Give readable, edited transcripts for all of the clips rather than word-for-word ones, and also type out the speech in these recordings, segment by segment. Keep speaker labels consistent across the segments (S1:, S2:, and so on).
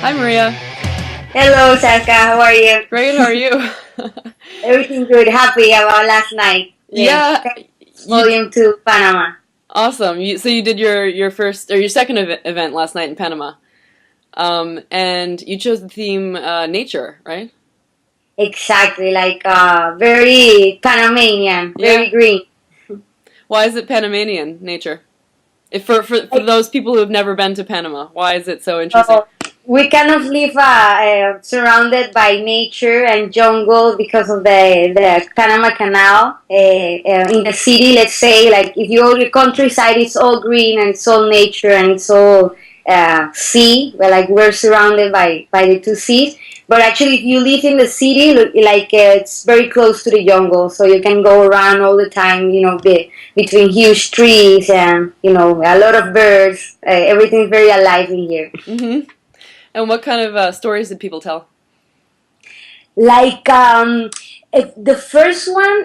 S1: Hi, Maria.
S2: Hello, Saskia. How are you?
S1: Great, how are you?
S2: Everything good. Happy about last night. The
S1: Yeah, you
S2: volume to Panama.
S1: awesome. So you did your first or your second event last night in Panama, and you chose the theme nature, right?
S2: Exactly, like very Panamanian,
S1: Yeah.
S2: very green.
S1: Why is it Panamanian nature? If for
S2: Like,
S1: those people who have never been to Panama, why is it so interesting?
S2: uh, we kind of live surrounded by nature and jungle because of the Panama Canal. In the city, let's say, like if you go to the countryside, it's all green and it's all nature and it's all sea. Well, like we're surrounded by the two seas. But actually, if you live in the city, like it's very close to the jungle, so you can go around all the time. Between huge trees and a lot of birds. Everything's very alive in here.
S1: hmm And what kind of stories did people tell?
S2: Like the first one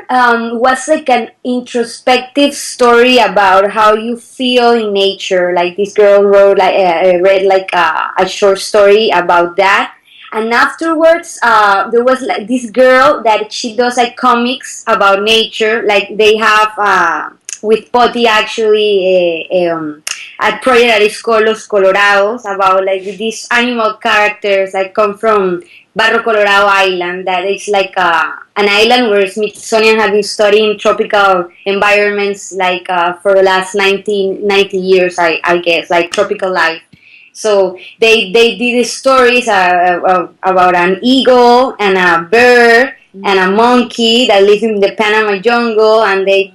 S2: was like an introspective story about how you feel in nature. Like this girl wrote like read like a short story about that. And afterwards, there was like this girl that she does like comics about nature. Like they have with Poti actually a project that is called Los Colorados about like these animal characters that come from Barro Colorado Island. That is like an island where Smithsonian have been studying tropical environments like for the last 90 years, I guess, like tropical life. So they did these stories about an eagle and a bird and a monkey that live in the Panama jungle, and they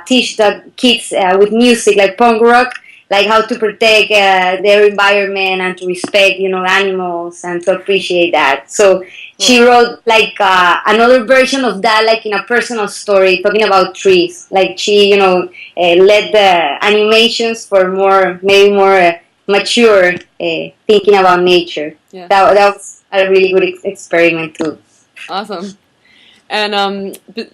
S2: teach the kids with music like punk rock, like how to protect their environment and to respect, animals and to appreciate that. So she
S1: Cool.
S2: wrote like another version of that, like in a personal story, talking about trees. Like she, led the animations for maybe more mature thinking about nature.
S1: Yeah.
S2: That was a really good experiment too.
S1: Awesome. And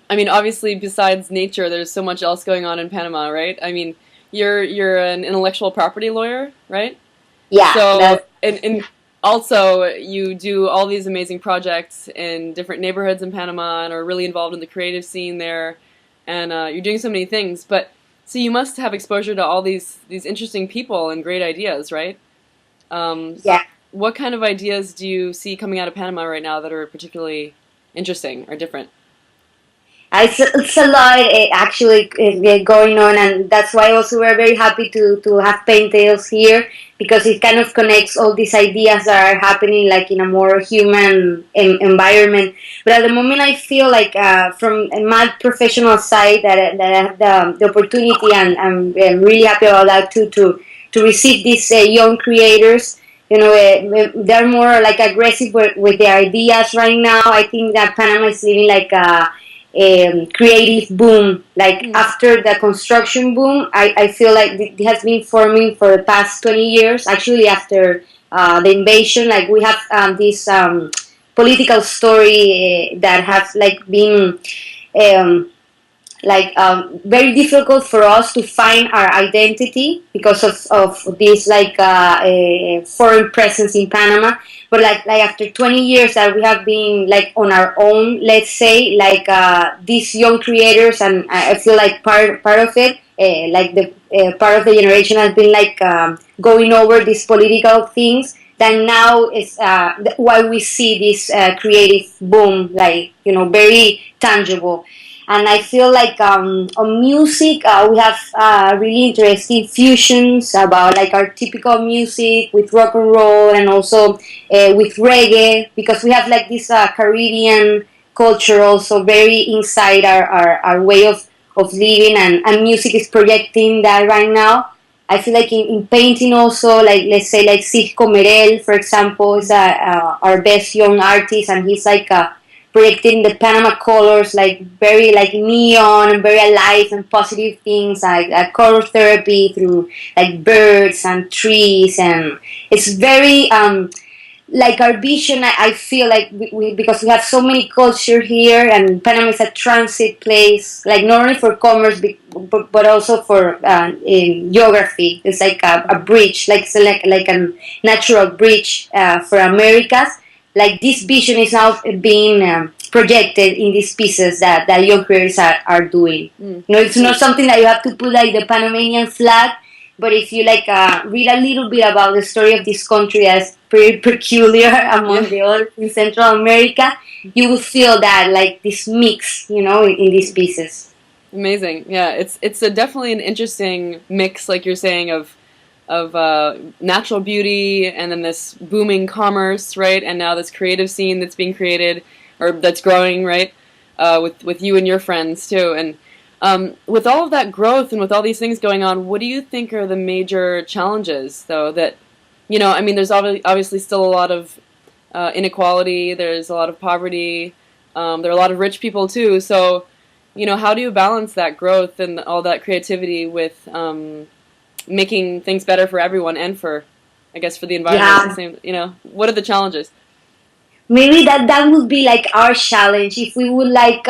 S1: I mean, obviously, besides nature, there's so much else going on in Panama, right? I mean, you're an intellectual property lawyer, right?
S2: Yeah,
S1: So,
S2: that's
S1: and also you do all these amazing projects in different neighborhoods in Panama and are really involved in the creative scene there, and you're doing so many things. But so you must have exposure to all these interesting people and great ideas, right? Um,
S2: yeah.
S1: what kind of ideas do you see coming out of Panama right now that are particularly interesting or different?
S2: It's a lot actually going on, and that's why also we're very happy to have PenTales here because it kind of connects all these ideas that are happening like in a more human environment. But at the moment, I feel like from my professional side that I have the opportunity, and I'm really happy about that too to receive these young creators. They're more like aggressive with their ideas right now. I think that Panama is living like a creative boom. Like
S1: Mm.
S2: after the construction boom, I feel like it has been forming for the past 20 years. Actually, after the invasion, like we have this political story that has like been um, very difficult for us to find our identity because of this like foreign presence in Panama. But like after 20 years that we have been like on our own, let's say, like these young creators, and I feel like part of it, like the part of the generation has been like going over these political things. That now is why we see this creative boom, like very tangible. And I feel like on music we have really interesting fusions about like our typical music with rock and roll and also with reggae because we have like this Caribbean culture also very inside our way of living, and music is projecting that right now. I feel like in painting also, like let's say like Cisco Merel, for example, is our best young artist, and he's like projecting the Panama colors like very like neon and very alive and positive things like color therapy through like birds and trees, and it's very like our vision, I feel like because we have so many culture here, and Panama is a transit place, like not only for commerce but also for in geography. It's like a bridge, like it's like a natural bridge for Americas. Like this vision is now being projected in these pieces that young creators are doing.
S1: Mm.
S2: You know, it's not something that you have to put like the Panamanian flag, but if you like read a little bit about the story of this country as pretty peculiar among the others in Central America, you will feel that like this mix, you know, in these pieces.
S1: Amazing. Yeah, it's definitely an interesting mix, like you're saying, of natural beauty and then this booming commerce, right? And now this creative scene that's being created or that's growing, right? With you and your friends too. And with all of that growth and with all these things going on, what do you think are the major challenges, though? That I mean, there's obviously still a lot of inequality. There's a lot of poverty. There are a lot of rich people too. So, how do you balance that growth and all that creativity with making things better for everyone and for, I guess, for the environment? What are the challenges?
S2: Maybe that would be like our challenge if we would like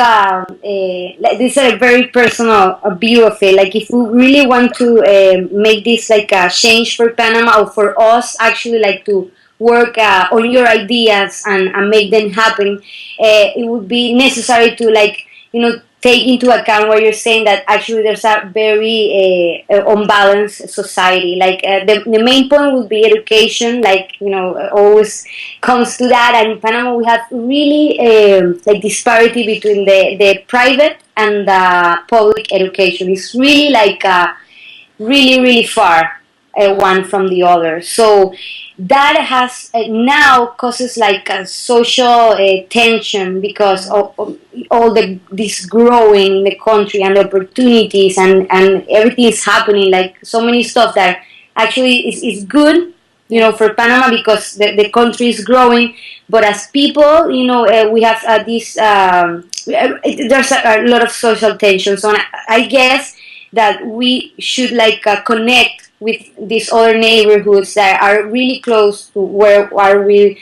S2: this is a very personal view of it. Like if we really want to make this like a change for Panama or for us actually like to work on your ideas and make them happen, it would be necessary to like take into account what you're saying, that actually there's a very unbalanced society. Like the main point would be education, like always comes to that. And in Panama we have really like disparity between the private and the public education. It's really like really far one from the other. So that has now causes like a social tension because of all this growing in the country and the opportunities and everything is happening, like so many stuff that actually is good, for Panama because the country is growing. But as people, we have this there's a lot of social tension. So I guess that we should like connect with these other neighborhoods that are really close to where are we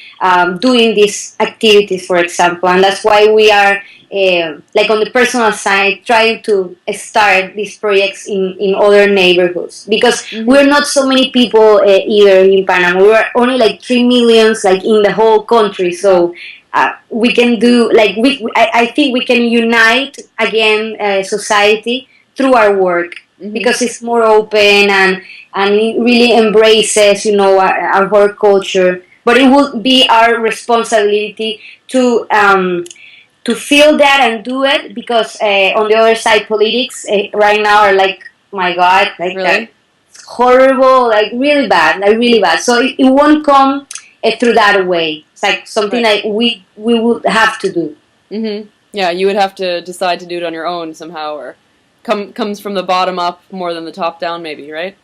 S2: doing these activities, for example. And that's why we are like on the personal side trying to start these projects in other neighborhoods, because we're not so many people either in Panama. We're only like 3 millions like in the whole country. So we can do like I think we can unite again society through our work, because it's more open and it really embraces our whole culture. But it will be our responsibility to feel that and do it, because on the other side politics right now are like, my God, like
S1: Really?
S2: horrible, like really bad, so it won't come through that way. It's like something like we would have to do.
S1: Yeah, you would have to decide to do it on your own somehow, or comes from the bottom up more than the top down, maybe, right?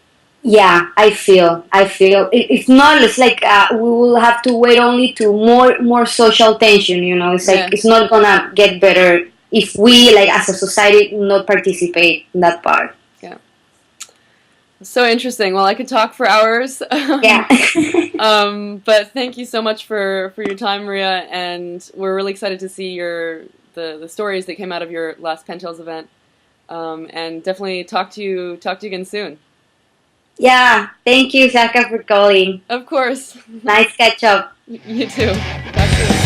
S2: Yeah, I feel it's not. It's like we will have to wait only to more social tension. It's like it's not gonna get better if we, like as a society, not participate in that part.
S1: Yeah. So interesting. Well, I could talk for hours.
S2: Yeah.
S1: But thank you so much for your time, Maria, and we're really excited to see the stories that came out of your last PenTales event. And definitely talk to you again soon.
S2: Yeah, thank you, Saskia, for calling.
S1: Of course.
S2: Nice catch up.
S1: You too. Talk soon.